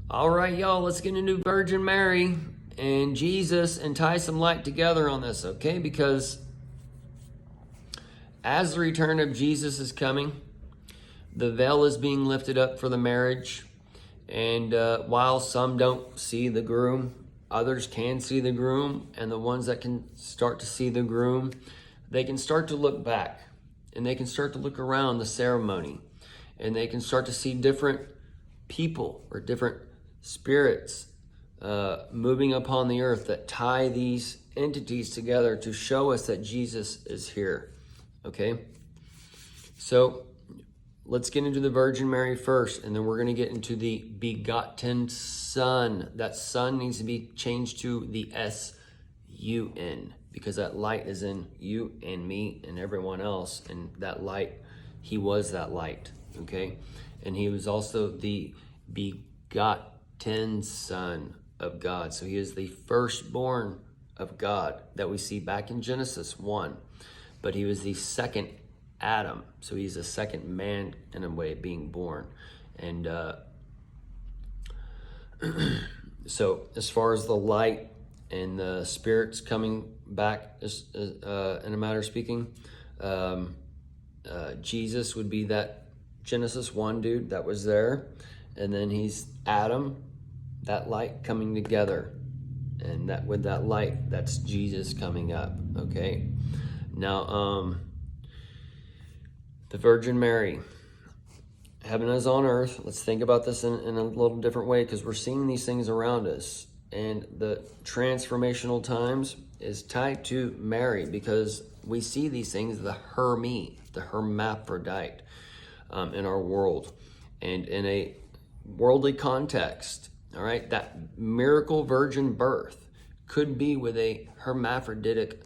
All right, y'all, let's get into Virgin Mary and Jesus and tie some light together on this, okay? Because as the return of Jesus is coming, the veil is being lifted up for the marriage. And while some don't see the groom, others can see the groom. And the ones that can start to see the groom, they can start to look back. And they can start to look around the ceremony. And they can start to see different people or different spirits moving upon the earth that tie these entities together to show us that Jesus is here. Okay? So let's get into the Virgin Mary first, and then we're going to get into the begotten Son. That Son needs to be changed to the S-U-N, because that light is in you and me and everyone else. And that light, he was that light, okay? And he was also the begotten Son of God. So he is the firstborn of God that we see back in Genesis 1. But he was the second Adam. So he's the second man in a way being born. And so as far as the light and the spirits coming back, in a matter of speaking, Jesus would be that Genesis 1 dude that was there. And then he's Adam, that light coming together. And that with that light, that's Jesus coming up, okay? Now, the Virgin Mary, heaven is on earth. Let's think about this in a little different way, because we're seeing these things around us. And the transformational times is tied to Mary, because we see these things, the HERME, the hermaphrodite, in our world. And in a worldly context, all right, that miracle virgin birth could be with a hermaphroditic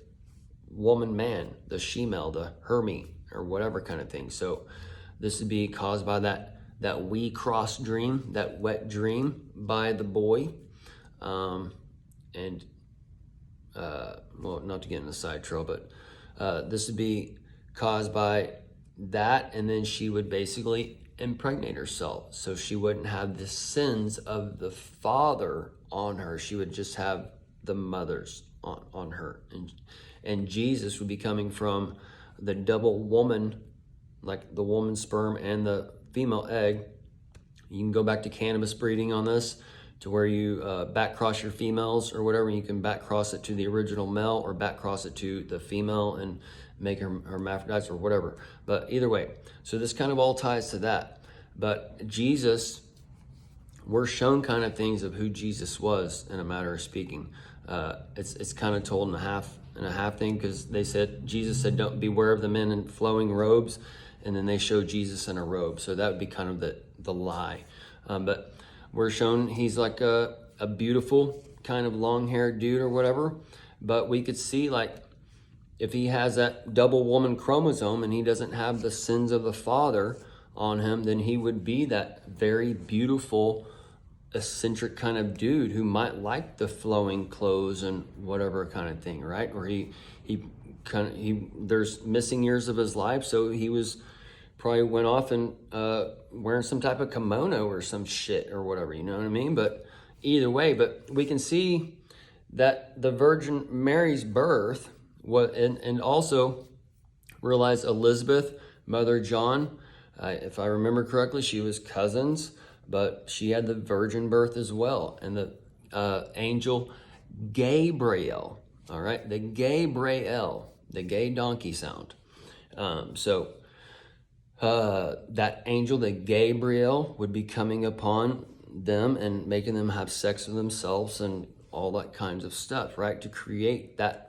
woman, man, the shemale, the Herme, or whatever kind of thing. So this would be caused by that wee cross dream, that wet dream by the boy. Well, not to get in a side trail, but this would be caused by that, and then she would basically impregnate herself, so she wouldn't have the sins of the father on her. She would just have the mother's on her. And Jesus would be coming from the double woman, like the woman's sperm and the female egg. You can go back to cannabis breeding on this, to where you back cross your females or whatever. You can back cross it to the original male, or back cross it to the female and make her hermaphrodites or whatever. But either way, so this kind of all ties to that. But Jesus, we're shown kind of things of who Jesus was, in a matter of speaking. It's kind of told in a half thing, because they said, Jesus said, don't beware of the men in flowing robes, and then they show Jesus in a robe. So that would be kind of the lie. But we're shown he's like a beautiful kind of long-haired dude or whatever. But we could see, like, if he has that double woman chromosome and he doesn't have the sins of the father on him, then he would be that very beautiful, eccentric kind of dude who might like the flowing clothes and whatever kind of thing, right? Or he there's missing years of his life, so he was probably went off and wearing some type of kimono or some shit or whatever, you know what I mean? But either way, but we can see that the Virgin Mary's birth was, and also realize Elizabeth, Mother John, if I remember correctly, she was cousins, but she had the virgin birth as well. And the angel Gabriel, all right, the Gabriel, the gay donkey sound. That angel, the Gabriel, would be coming upon them and making them have sex with themselves and all that kinds of stuff, right? To create that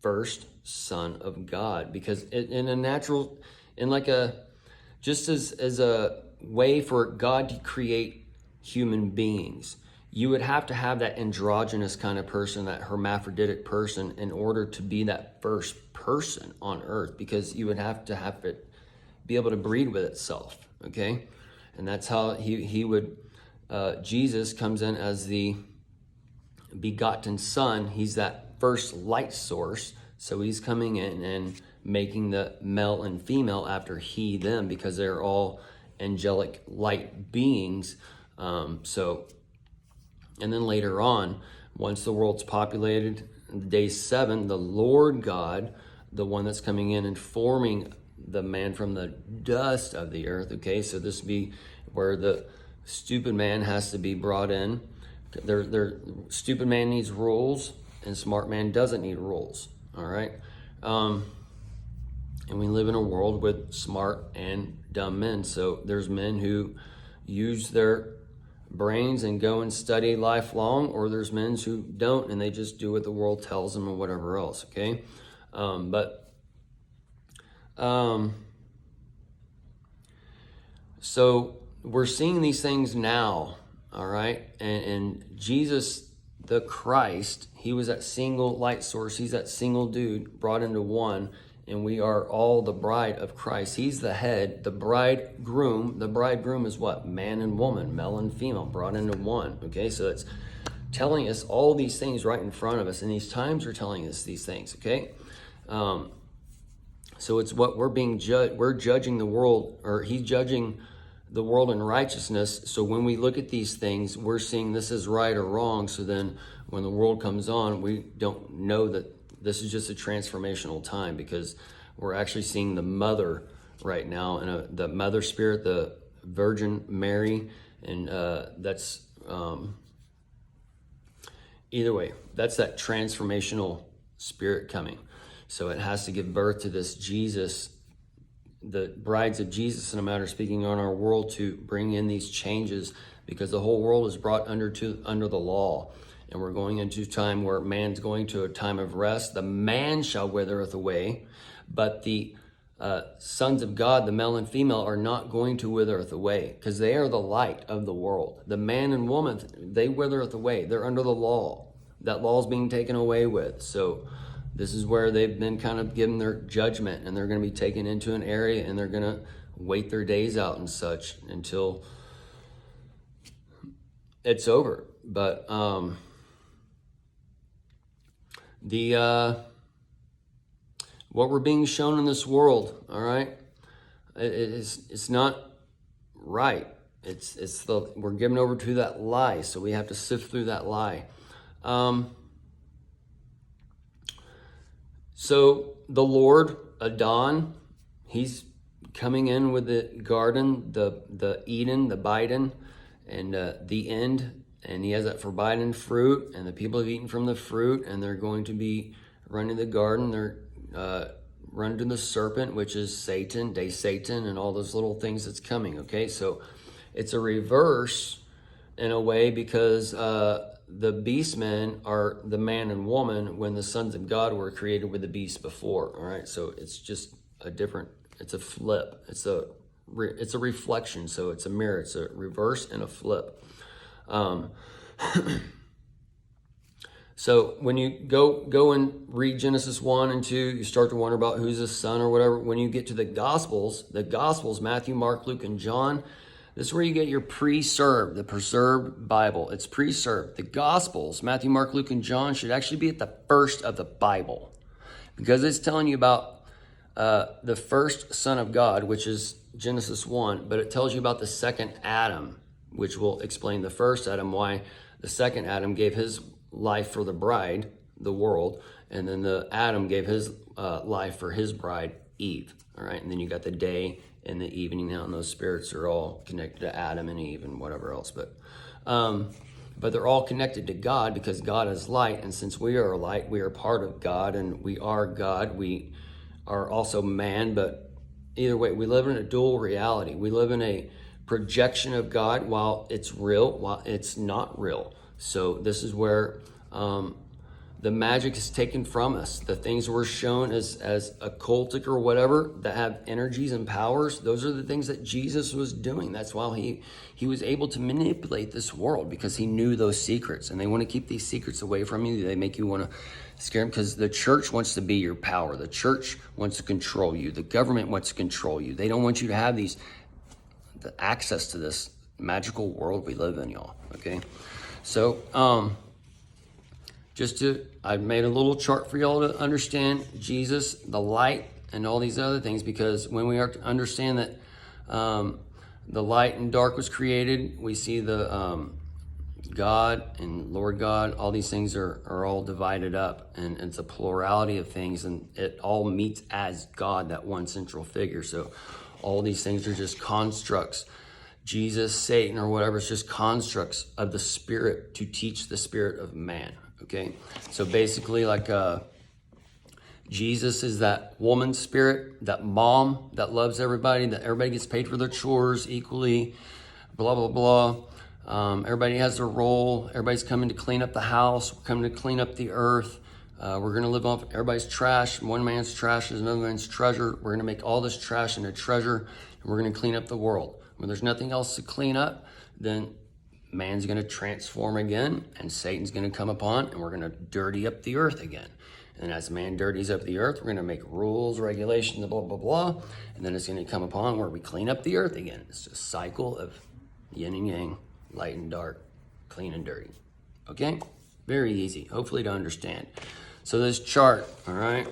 first Son of God. Because in a natural, in like just as a way for God to create human beings, you would have to have that androgynous kind of person, that hermaphroditic person, in order to be that first person on earth, because you would have it be able to breed with itself, okay? And that's how he would, Jesus comes in as the begotten Son. He's that first light source, so he's coming in and making the male and female after he, them, because they're all angelic light beings. So And then later on, once the world's populated, day 7, the Lord God, the one that's coming in and forming the man from the dust of the earth, okay? So this would be where the stupid man has to be brought in. Stupid man needs rules, and smart man doesn't need rules, all right? And we live in a world with smart and dumb men. So there's men who use their brains and go and study lifelong, or there's men who don't and they just do what the world tells them or whatever else, okay? So we're seeing these things now, all right? And Jesus, the Christ, he was that single light source. He's that single dude brought into one, and we are all the bride of Christ. He's the head, the bridegroom. The bridegroom is what? Man and woman, male and female, brought into one, okay? So it's telling us all these things right in front of us, and these times are telling us these things, okay? So it's what we're being judged. We're judging the world, or he's judging the world in righteousness. So when we look at these things, we're seeing this is right or wrong. So then when the world comes on, we don't know that this is just a transformational time, because we're actually seeing the mother right now, and the mother spirit, the Virgin Mary, and that's either way, that's that transformational spirit coming. So it has to give birth to this Jesus, the brides of Jesus, in a matter of speaking, on our world, to bring in these changes, because the whole world is brought under the law. And we're going into a time where man's going to a time of rest. The man shall withereth away, but the sons of God, the male and female, are not going to withereth away, because they are the light of the world. The man and woman, they withereth away. They're under the law. That law is being taken away with. So this is where they've been kind of given their judgment, and they're going to be taken into an area, and they're going to wait their days out and such until it's over. But what we're being shown in this world, all right, it's not right. We're given over to that lie, so we have to sift through that lie. So the Lord, Adon, he's coming in with the garden, the Eden, the Biden, and the end. And he has that forbidden fruit, and the people have eaten from the fruit, and they're going to be running the garden. They're running to the serpent, which is Satan, Satan, and all those little things that's coming, okay? So it's a reverse in a way, because the beastmen are the man and woman when the sons of God were created with the beast before, all right? So it's just it's a flip. It's a reflection, so it's a mirror. It's a reverse and a flip. So when you go and read Genesis 1 and 2, you start to wonder about who's the son or whatever. When you get to the Gospels, Matthew, Mark, Luke, and John, this is where you get your the preserved Bible. It's preserved. The Gospels, Matthew, Mark, Luke, and John, should actually be at the first of the Bible, because it's telling you about the first Son of God, which is Genesis 1, but it tells you about the second Adam, which will explain the first Adam, why the second Adam gave his life for the bride, the world, and then the Adam gave his life for his bride, Eve. All right, and then you got the day and the evening now, and those spirits are all connected to Adam and Eve and whatever else. But they're all connected to God, because God is light, and since we are light, we are part of God, and we are God. We are also man, but either way, we live in a dual reality. We live in a projection of God while it's real, while it's not real. So this is where the magic is taken from us. The things we're shown as occultic or whatever that have energies and powers, those are the things that Jesus was doing. That's why he was able to manipulate this world, because he knew those secrets, and they want to keep these secrets away from you. They make you want to scare them, because the church wants to be your power. The church wants to control you. The government wants to control you. They don't want you to have the access to this magical world we live in, y'all, okay? So, I made a little chart for y'all to understand Jesus, the light, and all these other things, because when we are to understand that the light and dark was created, we see the God and Lord God, all these things are all divided up, and it's a plurality of things, and it all meets as God, that one central figure. So all these things are just constructs. Jesus, Satan, or whatever, it's just constructs of the spirit to teach the spirit of man, okay? So basically, like Jesus is that woman spirit, that mom that loves everybody, that everybody gets paid for their chores equally, blah, blah, blah. Everybody has their role. Everybody's coming to clean up the house. We're coming to clean up the earth. We're going to live off everybody's trash. One man's trash is another man's treasure. We're going to make all this trash into treasure, and we're going to clean up the world. When there's nothing else to clean up, then man's going to transform again, and Satan's going to come upon, and we're going to dirty up the earth again. And as man dirties up the earth, we're going to make rules, regulations, blah, blah, blah. And then it's going to come upon where we clean up the earth again. It's a cycle of yin and yang, light and dark, clean and dirty. Okay? Very easy, hopefully to understand. So this chart, all right?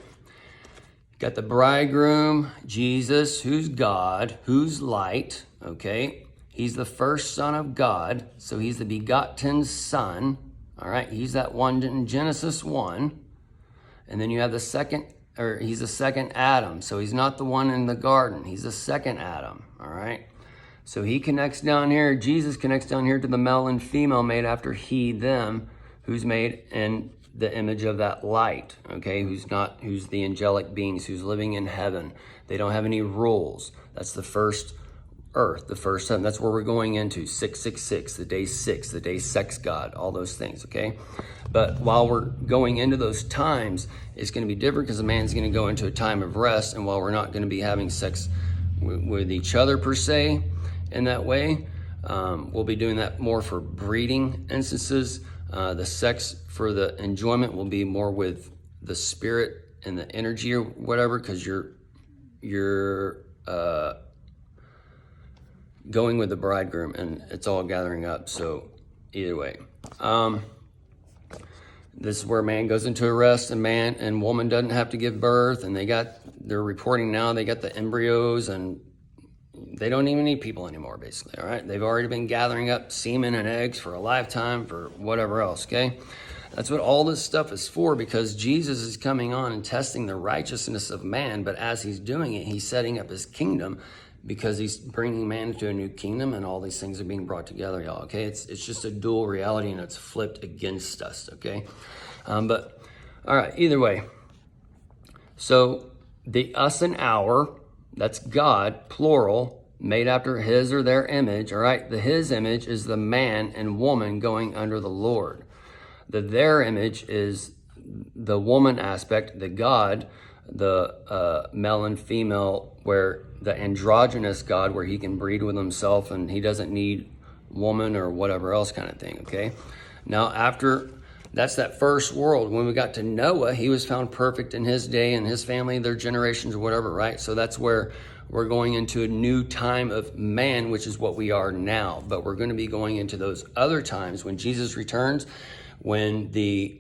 Got the bridegroom, Jesus, who's God, who's light, okay? He's the first son of God, so he's the begotten son, all right? He's that one in Genesis 1. And then you have the second, or he's the second Adam. So he's not the one in the garden. He's the second Adam, all right? So he connects down here, Jesus connects down here to the male and female made after he, them, who's made in the image of that light, okay? Who's the angelic beings, who's living in heaven. They don't have any rules. That's the first earth, the first heaven. That's where we're going into, 666, the day 6, the day sex God, all those things, okay? But while we're going into those times, it's going to be different because a man's going to go into a time of rest, and while we're not going to be having sex with each other per se in that way, we'll be doing that more for breeding instances. The sex for the enjoyment will be more with the spirit and the energy or whatever, because you're going with the bridegroom, and it's all gathering up. So either way, this is where man goes into a rest, and man and woman doesn't have to give birth, and they're reporting now they got the embryos, and they don't even need people anymore, basically, all right? They've already been gathering up semen and eggs for a lifetime, for whatever else, okay? That's what all this stuff is for, because Jesus is coming on and testing the righteousness of man, but as he's doing it, he's setting up his kingdom, because he's bringing man into a new kingdom, and all these things are being brought together, y'all, okay? It's just a dual reality, and it's flipped against us, okay? But, all right, either way. So, the us and our, that's God, plural, made after his or their image, all right? The his image is the man and woman going under the Lord. The their image is the woman aspect, the God, the male and female, where the androgynous God, where he can breed with himself and he doesn't need woman or whatever else kind of thing, okay? Now, that's that first world. When we got to Noah, he was found perfect in his day and his family, their generations or whatever, right? So that's where we're going into a new time of man, which is what we are now. But we're going to be going into those other times when Jesus returns, when the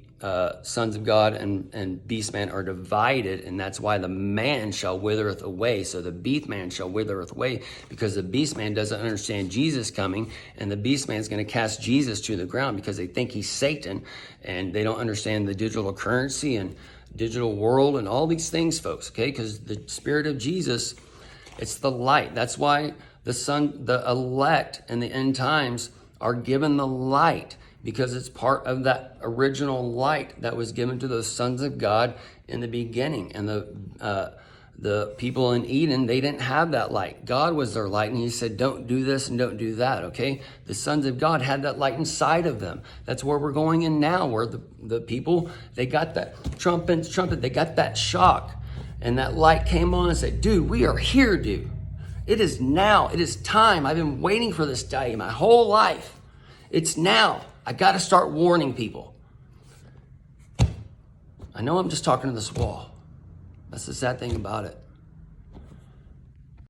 sons of God and beast man are divided, and that's why the man shall withereth away. So the beast man shall withereth away, because the beast man doesn't understand Jesus coming, and the beast man is going to cast Jesus to the ground because they think he's Satan, and they don't understand the digital currency and digital world and all these things, folks, okay? Because the spirit of Jesus, it's the light. That's why the elect in the end times are given the light, because it's part of that original light that was given to those sons of God in the beginning. And the people in Eden, they didn't have that light. God was their light, and he said, don't do this and don't do that, okay? The sons of God had that light inside of them. That's where we're going in now, where the people, they got that trumpet, they got that shock. And that light came on and said, dude, we are here, dude. It is now. It is time. I've been waiting for this day my whole life. It's now. I got to start warning people. I know I'm just talking to this wall. That's the sad thing about it.